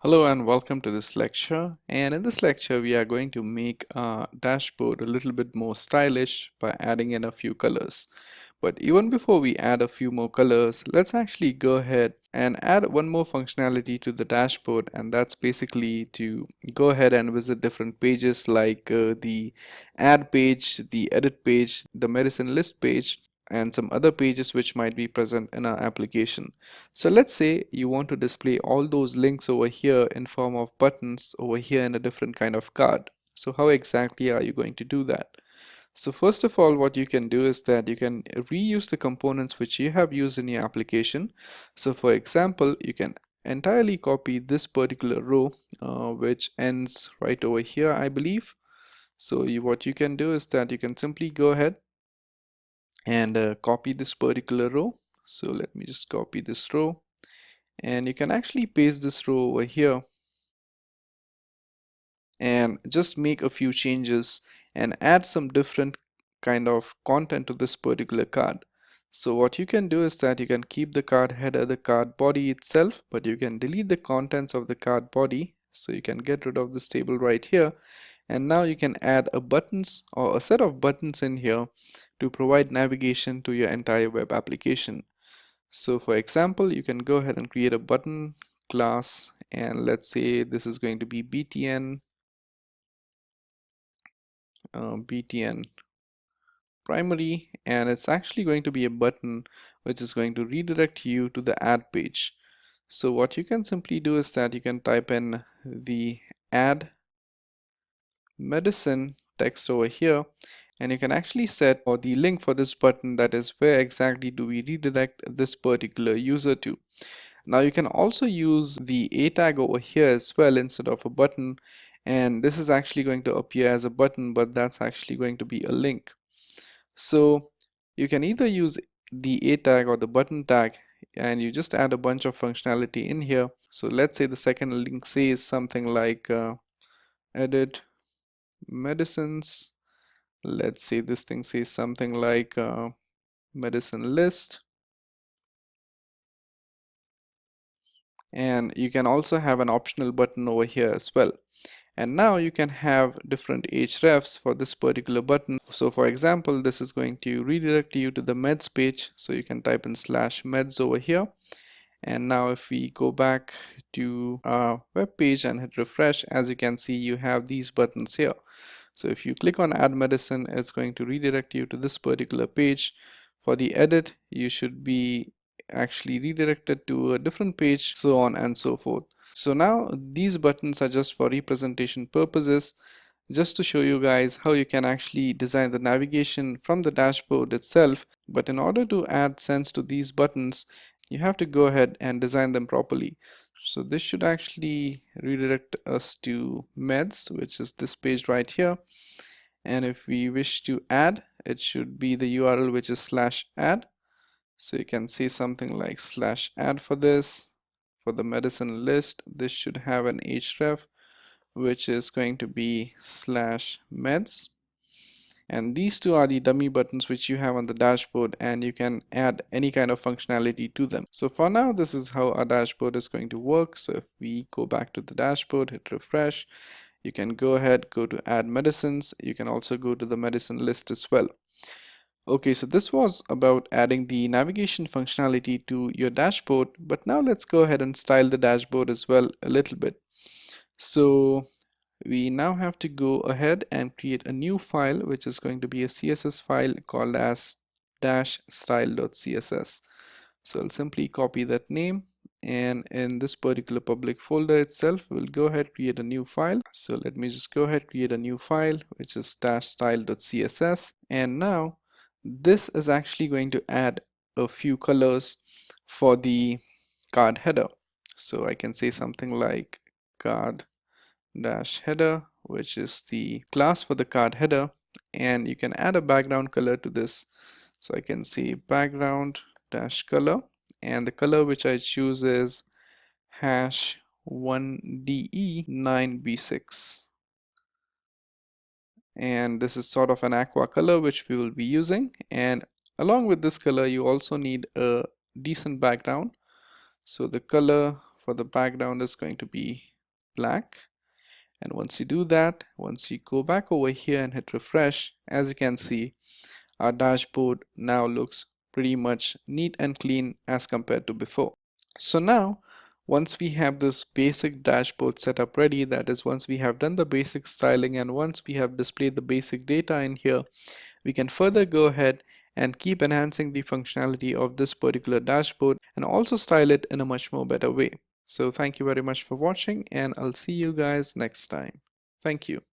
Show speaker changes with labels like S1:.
S1: Hello and welcome to this lecture. And in this lecture, we are going to make our dashboard a little bit more stylish by adding in a few colors. But even before we add a few more colors, let's actually go ahead and add one more functionality to the dashboard, and that's basically to go ahead and visit different pages like the add page, the edit page, the medicine list page, and some other pages which might be present in our application. So let's say you want to display all those links over here in form of buttons over here in a different kind of card. So how exactly are you going to do that? So first of all, what you can do is that you can reuse the components which you have used in your application. So for example, you can entirely copy this particular row which ends right over here, I believe. So what you can do is that you can simply go ahead and copy this particular row. So let me just copy this row, and you can actually paste this row over here and just make a few changes and add some different kind of content to this particular card. So what you can do is that you can keep the card header, the card body itself, but you can delete the contents of the card body. So you can get rid of this table right here, and now you can add a buttons or a set of buttons in here to provide navigation to your entire web application. So for example, you can go ahead and create a button class, and let's say this is going to be btn primary, and it's actually going to be a button which is going to redirect you to the add page. So what you can simply do is that you can type in the add medicine text over here, and you can actually set or the link for this button, that is where exactly do we redirect this particular user to. Now you can also use the A tag over here as well instead of a button, and this is actually going to appear as a button, but that's actually going to be a link. So you can either use the A tag or the button tag, and you just add a bunch of functionality in here. So let's say the second link says something like edit medicines. Let's say this thing says something like medicine list. And you can also have an optional button over here as well. And now you can have different hrefs for this particular button. So for example, this is going to redirect you to the meds page, so you can type in /meds over here. And now if we go back to our web page and hit refresh, as you can see, you have these buttons here. So if you click on add medicine, it's going to redirect you to this particular page. For the edit, you should be actually redirected to a different page, so on and so forth. So now these buttons are just for representation purposes, just to show you guys how you can actually design the navigation from the dashboard itself. But in order to add sense to these buttons, you have to go ahead and design them properly. So this should actually redirect us to meds, which is this page right here. And if we wish to add, it should be the URL which is /add. So you can say something like /add for this. For the medicine list, this should have an href which is going to be /meds. And these two are the dummy buttons which you have on the dashboard, and you can add any kind of functionality to them. So for now, this is how our dashboard is going to work. So if we go back to the dashboard, hit refresh, you can go ahead, go to add medicines. You can also go to the medicine list as well. Okay, so this was about adding the navigation functionality to your dashboard, but now let's go ahead and style the dashboard as well a little bit. So we now have to go ahead and create a new file, which is going to be a CSS file called as -style.css. So I'll simply copy that name, and in this particular public folder itself, we'll go ahead, create a new file. So let me just go ahead, create a new file, which is -style.css. And now this is actually going to add a few colors for the card header. So I can say something like card header, which is the class for the card header, and you can add a background color to this. So I can say background color, and the color which I choose is #1DE9B6, and this is sort of an aqua color which we will be using. And along with this color, you also need a decent background. So the color for the background is going to be black. And once you do that, once you go back over here and hit refresh, as you can see, our dashboard now looks pretty much neat and clean as compared to before. So now, once we have this basic dashboard setup ready, that is, once we have done the basic styling and once we have displayed the basic data in here, we can further go ahead and keep enhancing the functionality of this particular dashboard and also style it in a much more better way. So thank you very much for watching, and I'll see you guys next time. Thank you.